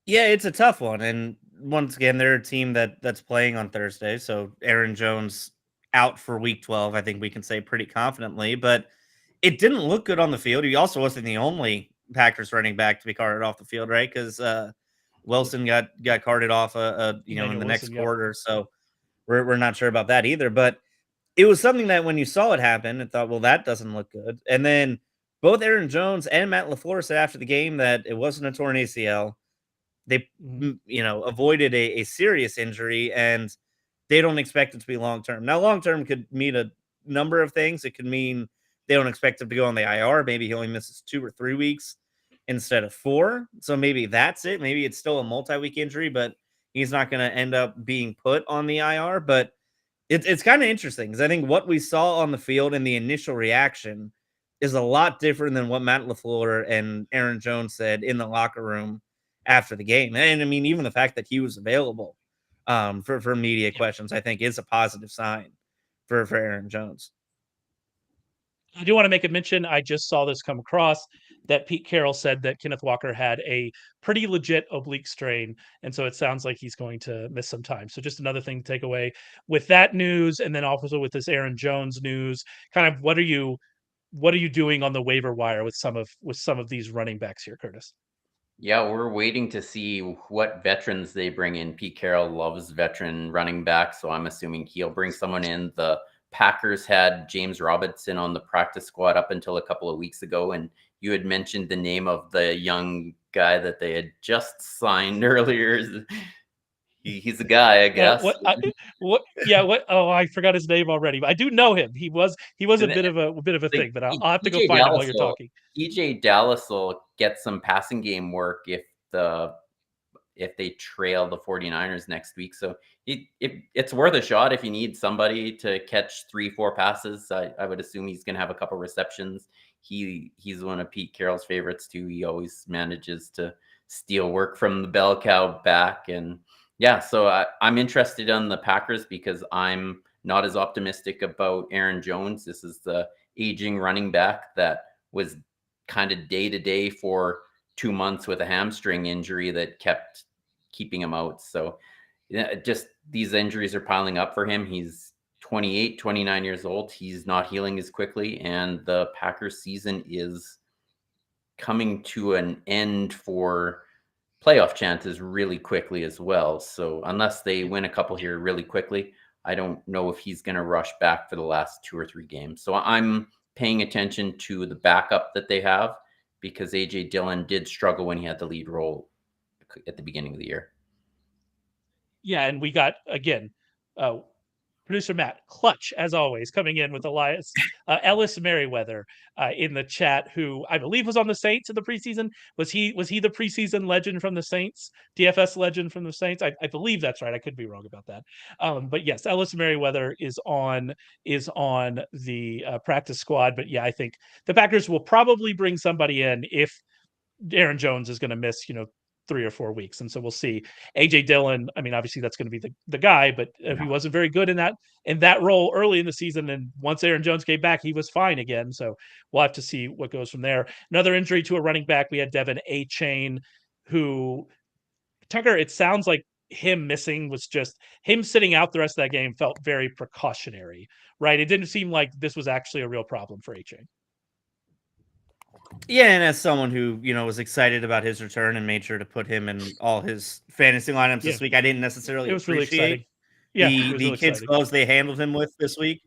Yeah, it's a tough one. And once again, they're a team that's playing on Thursday. So Aaron Jones out for week 12, I think we can say pretty confidently, but it didn't look good on the field. He also wasn't the only Packers running back to be carted off the field, right? Because Wilson got carted off in the next quarter. So we're not sure about that either, but it was something that when you saw it happen and thought, well, that doesn't look good. And then both Aaron Jones and Matt LaFleur said after the game that it wasn't a torn ACL. They, avoided a serious injury, and they don't expect it to be long-term. Now, long-term could mean a number of things. It could mean they don't expect him to go on the IR. Maybe he only misses 2 or 3 weeks instead of 4. So maybe that's it. Maybe it's still a multi-week injury, but he's not going to end up being put on the IR. But it's kind of interesting because I think what we saw on the field and the initial reaction is a lot different than what Matt LaFleur and Aaron Jones said in the locker room after the game. And I mean, even the fact that he was available for media questions, I think is a positive sign for Aaron Jones. I do want to make a mention. I just saw this come across that Pete Carroll said that Kenneth Walker had a pretty legit oblique strain. And so it sounds like he's going to miss some time. So just another thing to take away with that news. And then also with this Aaron Jones news, kind of what are you doing on the waiver wire with some of these running backs here, Curtis? Yeah, we're waiting to see what veterans they bring in. Pete Carroll loves veteran running backs, so I'm assuming he'll bring someone in. The Packers had James Robinson on the practice squad up until a couple of weeks ago, and you had mentioned the name of the young guy that they had just signed earlier. He's a guy, I guess. Oh, I forgot his name already. But I do know him. He was a bit of a thing, but I'll have to go find him while you're talking. EJ Dallas will get some passing game work if they trail the 49ers next week. So it's worth a shot if you need somebody to catch 3-4 passes. I would assume he's going to have a couple receptions. He's one of Pete Carroll's favorites too. He always manages to steal work from the bell cow back. And yeah, so I'm interested on the Packers because I'm not as optimistic about Aaron Jones. This is the aging running back that was kind of day to day for 2 months with a hamstring injury that kept keeping him out. So just these injuries are piling up for him. He's 28, 29 years old. He's not healing as quickly. And the Packers season is coming to an end for playoff chances really quickly as well. So unless they win a couple here really quickly, I don't know if he's going to rush back for the last 2 or 3 games. So I'm paying attention to the backup that they have because AJ Dillon did struggle when he had the lead role at the beginning of the year. Yeah, and we got again, producer Matt Clutch as always coming in with Elias Ellis Merriweather in the chat, who I believe was on the Saints in the preseason. Was he the preseason legend from the Saints, DFS legend from the Saints? I believe that's right. I could be wrong about that. But yes, Ellis Merriweather is on the practice squad. But yeah, I think the Packers will probably bring somebody in if Aaron Jones is going to miss 3 or 4 weeks. And so we'll see. AJ Dillon, I mean, obviously that's going to be the guy, but he wasn't very good in that role early in the season. And once Aaron Jones came back, he was fine again. So we'll have to see what goes from there. Another injury to a running back. We had Devin Achane, who Tucker, it sounds like him missing was just him sitting out the rest of that game felt very precautionary, right? It didn't seem like this was actually a real problem for Achane. Yeah, and as someone who, was excited about his return and made sure to put him in all his fantasy lineups this week, I didn't necessarily appreciate the kids' gloves they handled him with this week.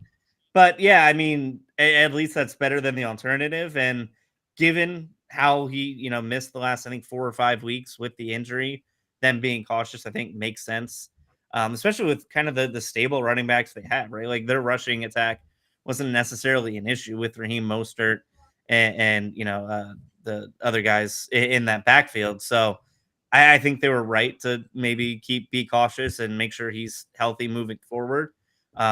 But yeah, I mean, at least that's better than the alternative. And given how he, missed the last, I think, 4 or 5 weeks with the injury, them being cautious, I think makes sense. Especially with kind of the stable running backs they have, right? Like their rushing attack wasn't necessarily an issue with Raheem Mostert and the other guys in that backfield. So I think they were right to maybe be cautious and make sure he's healthy moving forward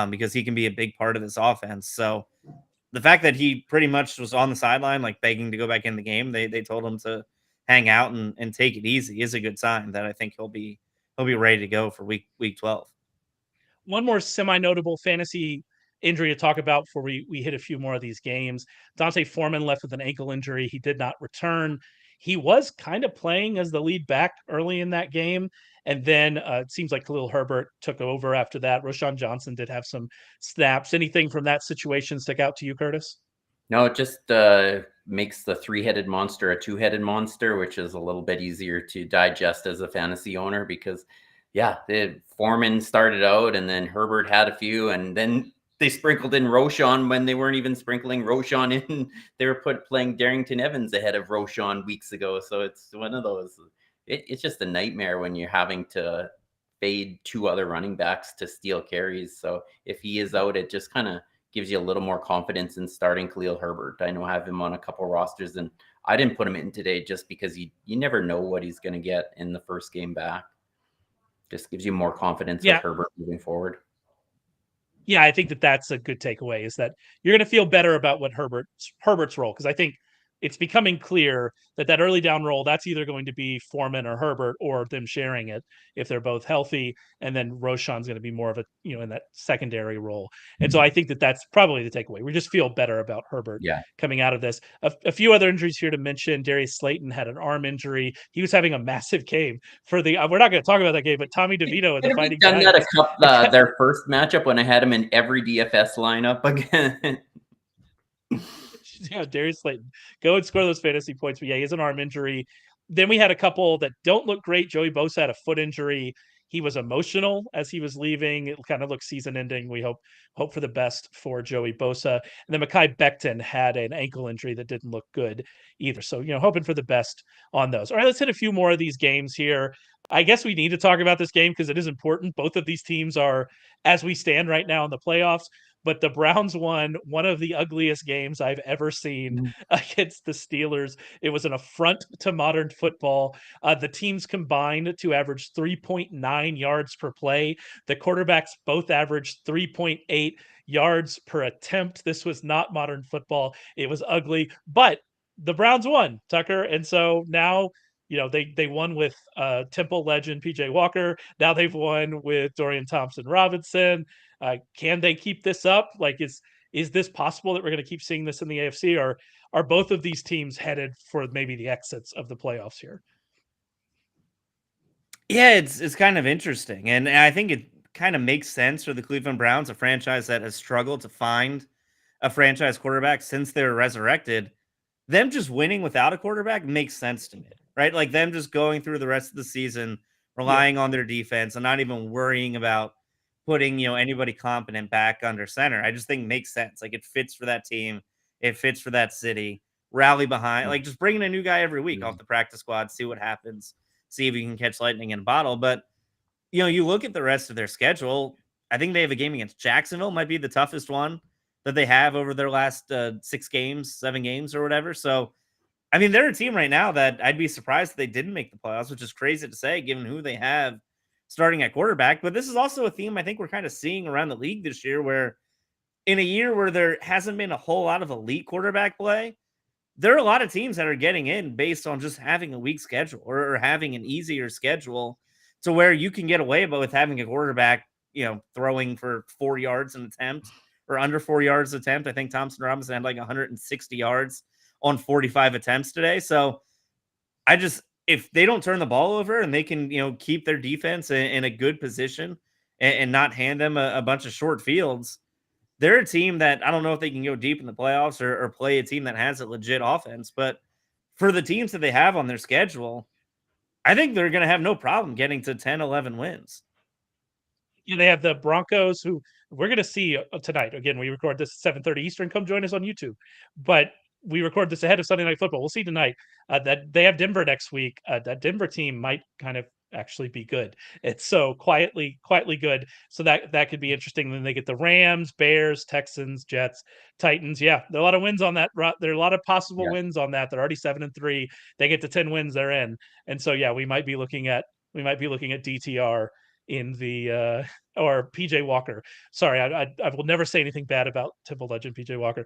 because he can be a big part of this offense. So the fact that he pretty much was on the sideline, like begging to go back in the game, they told him to hang out and take it easy is a good sign that I think he'll be ready to go for week 12. One more semi-notable fantasy injury to talk about before we hit a few more of these games. Dante Foreman left with an ankle injury. He did not return. He was kind of playing as the lead back early in that game. And then it seems like Khalil Herbert took over after that. Roschon Johnson did have some snaps. Anything from that situation stick out to you, Curtis? No, it just makes the 3-headed monster a 2-headed monster, which is a little bit easier to digest as a fantasy owner because, yeah, the Foreman started out and then Herbert had a few and then they sprinkled in Roschon when they weren't even sprinkling Roschon in. They were playing Darrington Evans ahead of Roschon weeks ago. So it's one of those. It's just a nightmare when you're having to fade 2 other running backs to steal carries. So if he is out, it just kind of gives you a little more confidence in starting Khalil Herbert. I know I have him on a couple rosters, and I didn't put him in today just because you never know what he's going to get in the first game back. Just gives you more confidence with Herbert moving forward. Yeah, I think that's a good takeaway is that you're going to feel better about what Herbert's role, because I think it's becoming clear that early down role, that's either going to be Foreman or Herbert or them sharing it if they're both healthy. And then Roshan's going to be more of a, in that secondary role. And so I think that's probably the takeaway. We just feel better about Herbert coming out of this. A few other injuries here to mention. Darius Slayton had an arm injury. He was having a massive game for the, we're not going to talk about that game, but Tommy DeVito and the Fighting Giants. Giants. That a their first matchup when I had him in every DFS lineup again. Yeah, Darius Slayton, go and score those fantasy points. But yeah, he has an arm injury. Then we had a couple that don't look great. Joey Bosa had a foot injury. He was emotional as he was leaving. It kind of looked season ending. We hope for the best for Joey Bosa. And then Mekhi Becton had an ankle injury that didn't look good either. So, hoping for the best on those. All right, let's hit a few more of these games here. I guess we need to talk about this game because it is important. Both of these teams are, as we stand right now in the playoffs, but the Browns won one of the ugliest games I've ever seen against the Steelers. It was an affront to modern football. The teams combined to average 3.9 yards per play. The quarterbacks both averaged 3.8 yards per attempt. This was not modern football. It was ugly, but the Browns won, Tucker. And so now, they won with Temple legend PJ Walker. Now they've won with Dorian Thompson-Robinson. Can they keep this up? Like, is this possible that we're going to keep seeing this in the AFC? Or are both of these teams headed for maybe the exits of the playoffs here? Yeah, it's kind of interesting. And I think it kind of makes sense for the Cleveland Browns, a franchise that has struggled to find a franchise quarterback since they were resurrected. Them just winning without a quarterback makes sense to me, right? Like them just going through the rest of the season, relying on their defense and not even worrying about putting, anybody competent back under center. I just think makes sense. Like it fits for that team. It fits for that city. Rally behind, like just bringing a new guy every week off the practice squad, see what happens, see if you can catch lightning in a bottle. But, you look at the rest of their schedule. I think they have a game against Jacksonville, might be the toughest one that they have over their last 7 games or whatever. So, I mean, they're a team right now that I'd be surprised if they didn't make the playoffs, which is crazy to say given who they have starting at quarterback. But this is also a theme I think we're kind of seeing around the league this year, where in a year where there hasn't been a whole lot of elite quarterback play, there are a lot of teams that are getting in based on just having a weak schedule or having an easier schedule to where you can get away with having a quarterback, throwing for 4 yards an attempt or under 4 yards attempt. I think Thompson-Robinson had like 160 yards on 45 attempts today. So if they don't turn the ball over and they can, keep their defense in a good position and not hand them a bunch of short fields, they're a team that I don't know if they can go deep in the playoffs or play a team that has a legit offense. But for the teams that they have on their schedule, I think they're going to have no problem getting to 10, 11 wins. They have the Broncos, who we're going to see tonight. Again, we record this at 7:30 Eastern. Come join us on YouTube. But we record this ahead of Sunday Night Football. We'll see tonight that they have Denver next week. That Denver team might kind of actually be good. It's so quietly good. So that could be interesting. Then they get the Rams, Bears, Texans, Jets, Titans. Yeah, there are a lot of wins on that. There are a lot of possible wins on that. They're already 7-3. They get to 10 wins, they're in. And so yeah, we might be looking at DTR in the or PJ Walker. Sorry, I will never say anything bad about Temple legend PJ Walker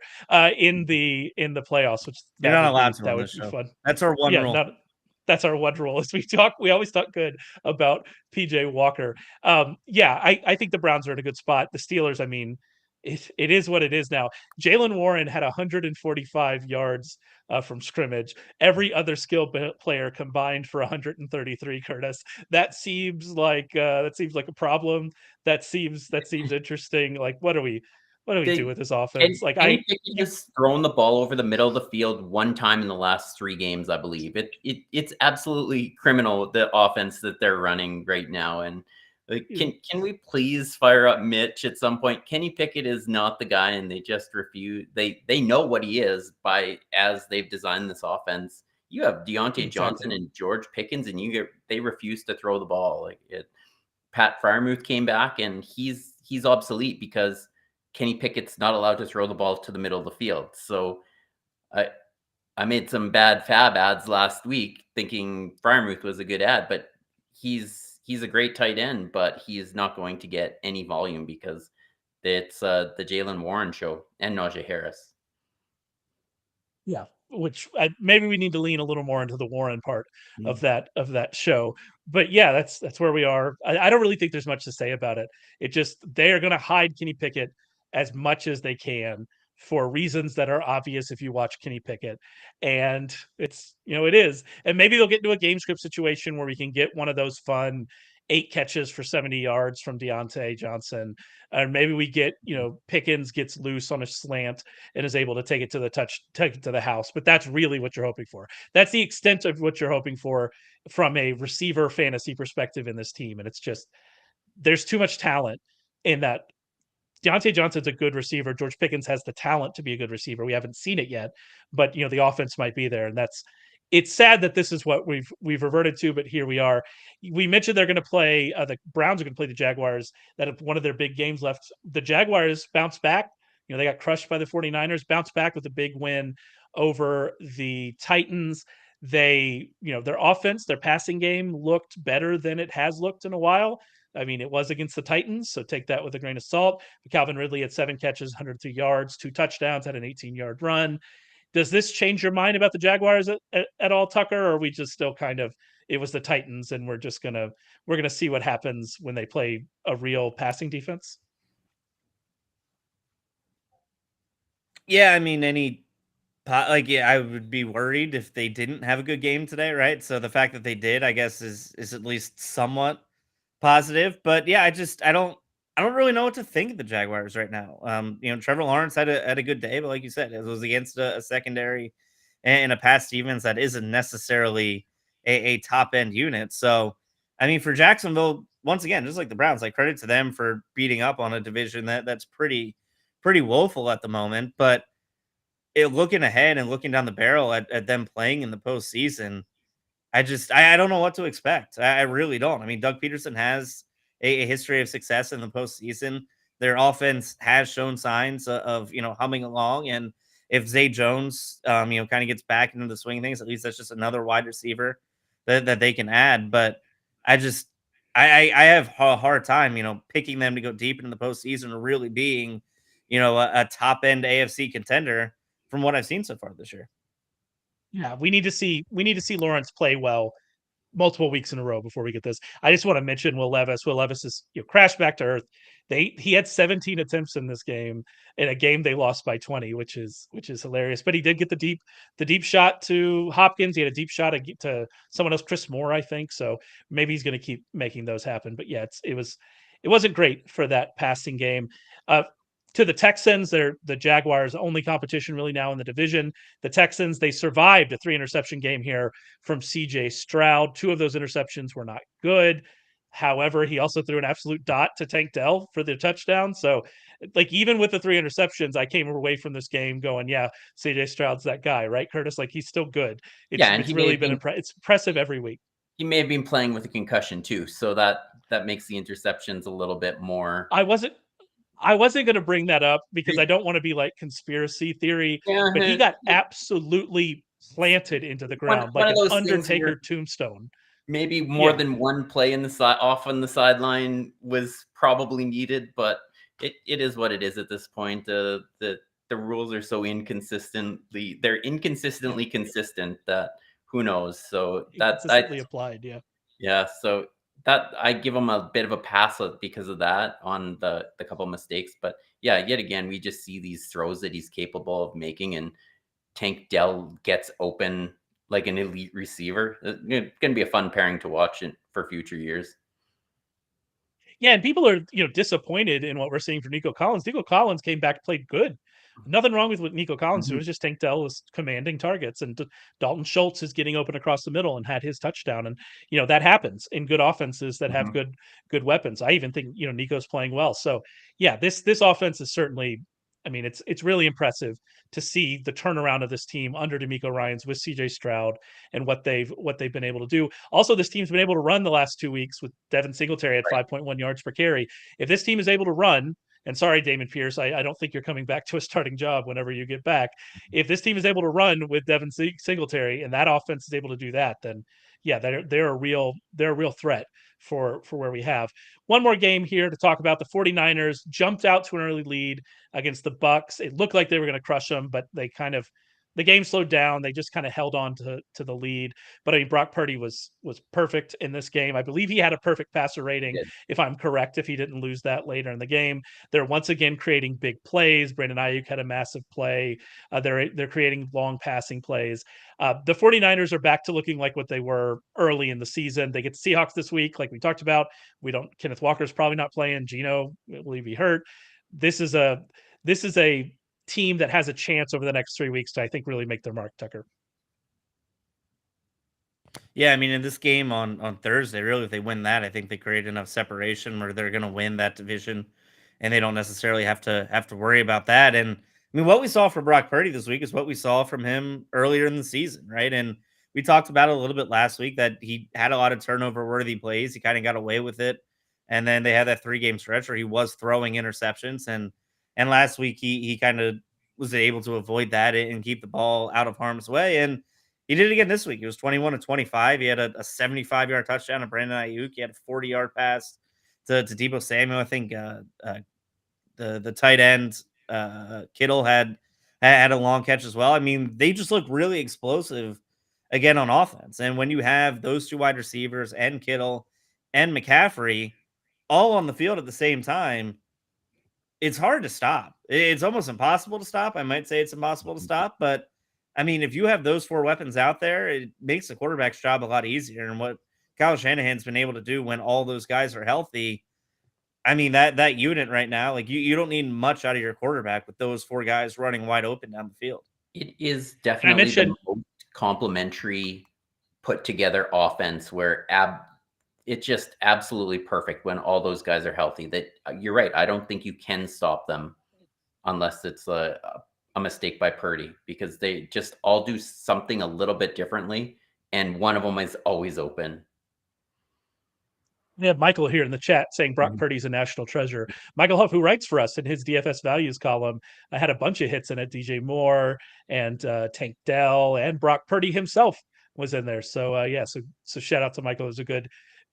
in the playoffs, which you're not allowed to. That would be fun. That's our one rule. That's our one rule. As we always talk good about PJ Walker. I think the Browns are in a good spot. The Steelers, I mean, it is what it is now. Jaylen Warren had 145 yards from scrimmage. Every other skill player combined for 133. Curtis, that seems like a problem. That seems interesting. Like, what do we do with this offense? Just thrown the ball over the middle of the field one time in the last 3 games, I believe. It's absolutely criminal, the offense that they're running right now. And can we please fire up Mitch at some point? Kenny Pickett is not the guy, and they just refuse. They know what he is as they've designed this offense. You have Deontay Johnson and George Pickens, and they refuse to throw the ball. Pat Freiermuth came back, and he's obsolete because Kenny Pickett's not allowed to throw the ball to the middle of the field. So I made some bad fab ads last week thinking Freiermuth was a good ad, but he's a great tight end, but he is not going to get any volume because it's the Jaylen Warren show and Najee Harris. Yeah. which maybe we need to lean a little more into the Warren part of Mm. that show. But yeah, that's where we are. I don't really think there's much to say about it. It just they are going to hide Kenny Pickett as much as they can for reasons that are obvious if you watch Kenny Pickett. And it's, it is. And maybe they'll get into a game script situation where we can get one of those fun 8 catches for 70 yards from Deontay Johnson. Or maybe we get, Pickens gets loose on a slant and is able to take it to the house. But that's really what you're hoping for. That's the extent of what you're hoping for from a receiver fantasy perspective in this team. And it's just, there's too much talent in that. Deontay Johnson's a good receiver. George Pickens has the talent to be a good receiver. We haven't seen it yet, but the offense might be there, and it's sad that this is what we've reverted to, but here we are. We mentioned they're going to play the Browns are going to play the Jaguars. That have one of their big games left. The Jaguars bounce back. They got crushed by the 49ers, bounce back with a big win over the Titans. They, their offense, their passing game looked better than it has looked in a while. I mean, it was against the Titans, so take that with a grain of salt. But Calvin Ridley had 7 catches, 103 yards, 2 touchdowns, had an 18-yard run. Does this change your mind about the Jaguars at all, Tucker? Or are we just still kind of, it was the Titans and we're gonna see what happens when they play a real passing defense? Yeah, I mean, I would be worried if they didn't have a good game today, right? So the fact that they did, I guess, is at least somewhat positive. But yeah, I don't really know what to think of the Jaguars right now. Trevor Lawrence had a good day, but like you said, it was against a secondary and a pass defense that isn't necessarily a top end unit. So I mean, for Jacksonville, once again, just like the Browns, like credit to them for beating up on a division that's pretty woeful at the moment. But looking ahead and looking down the barrel at them playing in the postseason, I don't know what to expect. I really don't. I mean, Doug Peterson has a history of success in the postseason. Their offense has shown signs of humming along, and if Zay Jones kind of gets back into the swing of things, at least that's just another wide receiver that they can add. But I just I have a hard time picking them to go deep into the postseason or really being a top end AFC contender from what I've seen so far this year. Yeah, we need to see Lawrence play well multiple weeks in a row before we get this. I just want to mention Will Levis. Will Levis is crashed back to earth. He had 17 attempts in this game, in a game they lost by 20, which is hilarious. But he did get the deep shot to Hopkins. He had a deep shot to someone else, Chris Moore, I think. So maybe he's going to keep making those happen. But yeah, it wasn't great for that passing game. To the Texans, they're the Jaguars' only competition really now in the division. The Texans, they survived a 3-interception game here from CJ Stroud. 2 of those interceptions were not good. However, he also threw an absolute dot to Tank Dell for the touchdown. So, even with the 3 interceptions, I came away from this game going, yeah, CJ Stroud's that guy, right, Curtis? He's still good. It's really been it's impressive every week. He may have been playing with a concussion too, so that makes the interceptions a little bit more. I wasn't going to bring that up because I don't want to be like conspiracy theory, but he got absolutely planted into the ground like an Undertaker tombstone. Maybe more than one play off on the sideline was probably needed, but it is what it is at this point. The rules are so they're inconsistently consistent that who knows. So that's applied, yeah. Yeah, so that I give him a bit of a pass because of that on the couple mistakes. But yeah, yet again, we just see these throws that he's capable of making, and Tank Dell gets open like an elite receiver. It's going to be a fun pairing to watch for future years. Yeah, and people are disappointed in what we're seeing from Nico Collins. Nico Collins came back, played good. Nothing wrong with what Nico Collins did. It was just Tank Dell was commanding targets, and Dalton Schultz is getting open across the middle and had his touchdown. And that happens in good offenses that have good weapons. I even think Nico's playing well. So yeah, this offense is certainly. I mean, it's really impressive to see the turnaround of this team under DeMeco Ryans with CJ Stroud and what they've been able to do. Also, this team's been able to run the last 2 weeks with Devin Singletary at 5.1 yards per carry. If this team is able to run, and sorry, Damon Pierce, I don't think you're coming back to a starting job whenever you get back. If this team is able to run with Devin Singletary and that offense is able to do that, then yeah, they're a real threat for where we have. One more game here to talk about. The 49ers jumped out to an early lead against the Bucks. It looked like they were going to crush them, but they kind of the game slowed down. They just kind of held on to the lead. But I mean, Brock Purdy was perfect in this game. I believe he had a perfect passer rating, if I'm correct, if he didn't lose that later in the game. They're once again creating big plays. Brandon Ayuk had a massive play. They're creating long passing plays. The 49ers are back to looking like what they were early in the season. They get the Seahawks this week, like we talked about. Kenneth Walker's probably not playing. Geno, I believe he hurt. This is a team that has a chance over the next 3 weeks to, I think, really make their mark, Tucker. Yeah, I mean, in this game on Thursday, really, if they win that, I think they create enough separation where they're going to win that division, and they don't necessarily have to worry about that. And I mean, what we saw from Brock Purdy this week is what we saw from him earlier in the season, right? And we talked about it a little bit last week that he had a lot of turnover worthy plays. He kind of got away with it, and then they had that 3-game stretch where he was throwing interceptions, and last week he kind of was able to avoid that and keep the ball out of harm's way. And he did it again this week. He was 21 to 25. He had a 75-yard touchdown to Brandon Ayuk. He had a 40-yard pass to Deebo Samuel. I think the tight end Kittle had a long catch as well. I mean, they just look really explosive again on offense. And when you have those two wide receivers and Kittle and McCaffrey all on the field at the same time, it's hard to stop. It's almost impossible to stop. I might say it's impossible to stop, but I mean, if you have those 4 weapons out there, it makes the quarterback's job a lot easier. And what Kyle Shanahan's been able to do when all those guys are healthy, I mean, that unit right now, like you don't need much out of your quarterback with those 4 guys running wide open down the field. It is definitely the most complementary put together offense where it's just absolutely perfect when all those guys are healthy. That you're right. I don't think you can stop them unless it's a mistake by Purdy, because they just all do something a little bit differently, and one of them is always open. We have Michael here in the chat saying Brock Purdy's a national treasure. Michael Huff, who writes for us in his DFS values column, had a bunch of hits in it. DJ Moore and Tank Dell and Brock Purdy himself was in there. So so shout out to Michael. It was a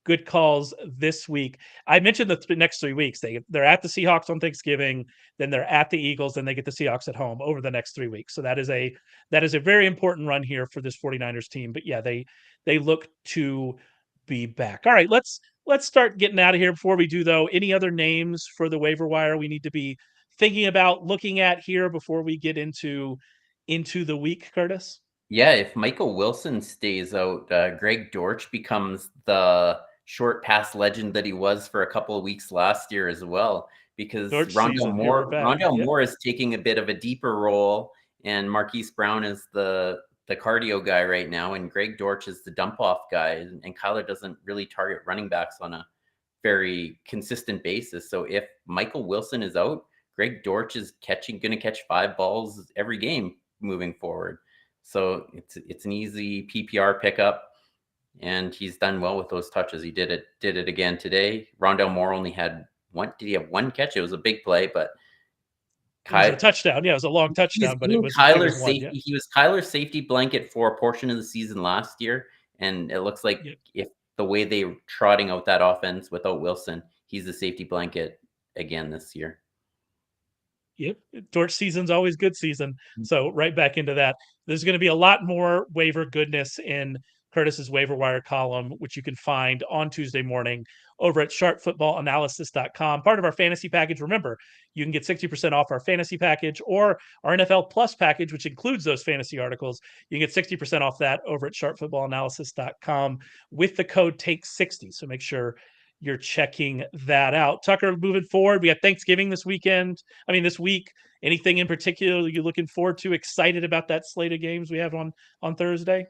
good calls this week. I mentioned the next 3 weeks. They're at the Seahawks on Thanksgiving, then they're at the Eagles, then they get the Seahawks at home over the next 3 weeks. So that is a very important run here for this 49ers team. But yeah, they look to be back. All right, let's start getting out of here. Before we do, though, any other names for the waiver wire we need to be thinking about looking at here before we get into the week, Curtis? Yeah, if Michael Wilson stays out, Greg Dortch becomes the short pass legend that he was for a couple of weeks last year as well, because Rondell Moore is taking a bit of a deeper role, and Marquise Brown is the cardio guy right now, and Greg Dortch is the dump off guy, and Kyler doesn't really target running backs on a very consistent basis. So if Michael Wilson is out, Greg Dortch is going to catch 5 balls every game moving forward. So it's an easy PPR pickup, and he's done well with those touches. He did it again today. Rondell Moore only had one. Did he have 1 catch? It was a big play, but it was a touchdown. Yeah, it was a long touchdown, but it was Kyler's safety. Yeah. He was Kyler's safety blanket for a portion of the season last year, and it looks like if the way they're trotting out that offense without Wilson, he's the safety blanket again this year. Yep, Dortch season's always good season. So right back into that. There's going to be a lot more waiver goodness in Curtis's waiver wire column, which you can find on Tuesday morning over at sharpfootballanalysis.com. Part of our fantasy package. Remember, you can get 60% off our fantasy package or our NFL Plus package, which includes those fantasy articles. You can get 60% off that over at sharpfootballanalysis.com with the code TAKE60. So make sure you're checking that out. Tucker, moving forward, we got Thanksgiving this week. Anything in particular you're looking forward to, excited about that slate of games we have on Thursday?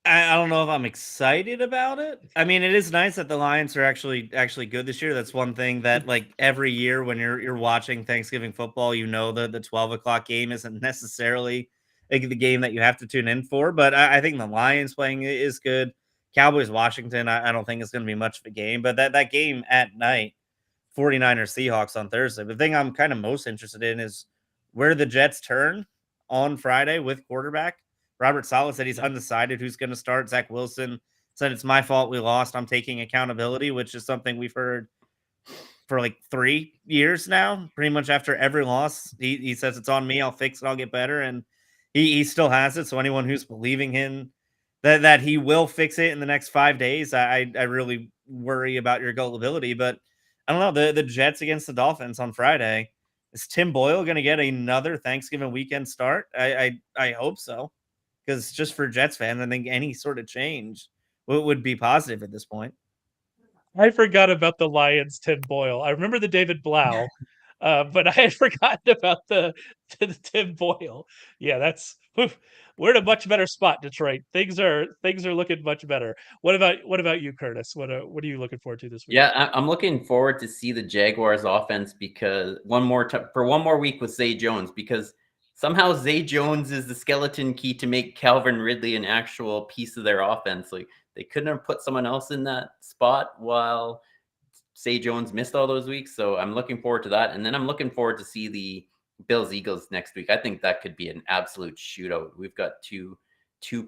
I don't know if I'm excited about it. I mean, it is nice that the Lions are actually good this year. That's one thing that, like, every year when you're watching Thanksgiving football, you know the 12 o'clock game isn't necessarily like the game that you have to tune in for. But I think the Lions playing is good. Cowboys Washington, I don't think it's going to be much of a game. But that game at night, 49ers Seahawks on Thursday. The thing I'm kind of most interested in is where the Jets turn on Friday with quarterback. Robert Saleh said he's undecided who's going to start. Zach Wilson said it's my fault we lost. I'm taking accountability, which is something we've heard for like 3 years now, pretty much after every loss. He says it's on me, I'll fix it, I'll get better, and he still has it. So anyone who's believing him that he will fix it in the next 5 days, I really worry about your gullibility. But I don't know, the Jets against the Dolphins on Friday. Is Tim Boyle going to get another Thanksgiving weekend start? I hope so, because just for Jets fans, I think any sort of change would be positive at this point. I forgot about the Lions, Tim Boyle. I remember the David Blau, but I had forgotten about the Tim Boyle. Yeah, we're in a much better spot, Detroit. Things are looking much better. What about you, Curtis? What are you looking forward to this week? Yeah, I'm looking forward to see the Jaguars offense because one more week with Zay Jones, because somehow Zay Jones is the skeleton key to make Calvin Ridley an actual piece of their offense. Like, they couldn't have put someone else in that spot while Zay Jones missed all those weeks. So I'm looking forward to that. And then I'm looking forward to see the Bills-Eagles next week. I think that could be an absolute shootout. We've got two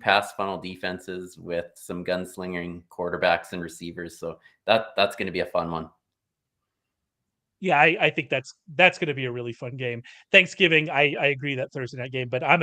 pass funnel defenses with some gunslinging quarterbacks and receivers. So that's going to be a fun one. Yeah, I think that's going to be a really fun game. Thanksgiving, I agree that Thursday night game, but I'm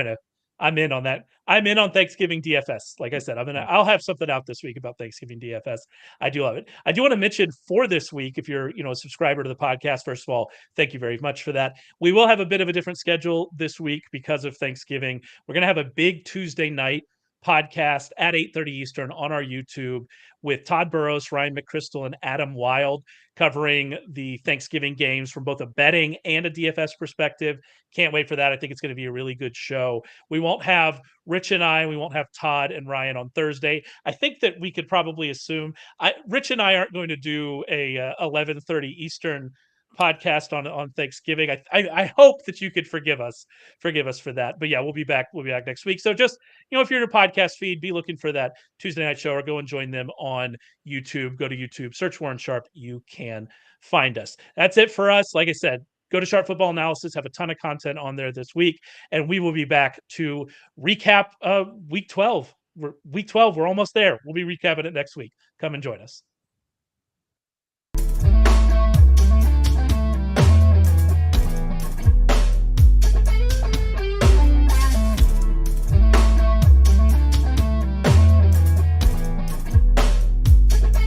in on that. I'm in on Thanksgiving DFS. Like I said, I'll have something out this week about Thanksgiving DFS. I do love it. I do want to mention for this week, if you're a subscriber to the podcast, first of all, thank you very much for that. We will have a bit of a different schedule this week because of Thanksgiving. We're going to have a big Tuesday night podcast at 8:30 Eastern on our YouTube with Todd Burrows, Ryan McChrystal, and Adam Wild covering the Thanksgiving games from both a betting and a DFS perspective. Can't wait for that. I think it's going to be a really good show. We won't have Rich and we won't have Todd and Ryan on Thursday. I think that we could probably assume Rich and I aren't going to do a 11:30 Eastern podcast on Thanksgiving. I hope that you could forgive us for that. But yeah, we'll be back next week. So just, if you're in a podcast feed, be looking for that Tuesday night show or go and join them on YouTube. Go to YouTube, search Warren Sharp. You can find us. That's it for us. Like I said, go to Sharp Football Analysis, have a ton of content on there this week, and we will be back to recap week 12. Week 12, we're almost there. We'll be recapping it next week. Come and join us.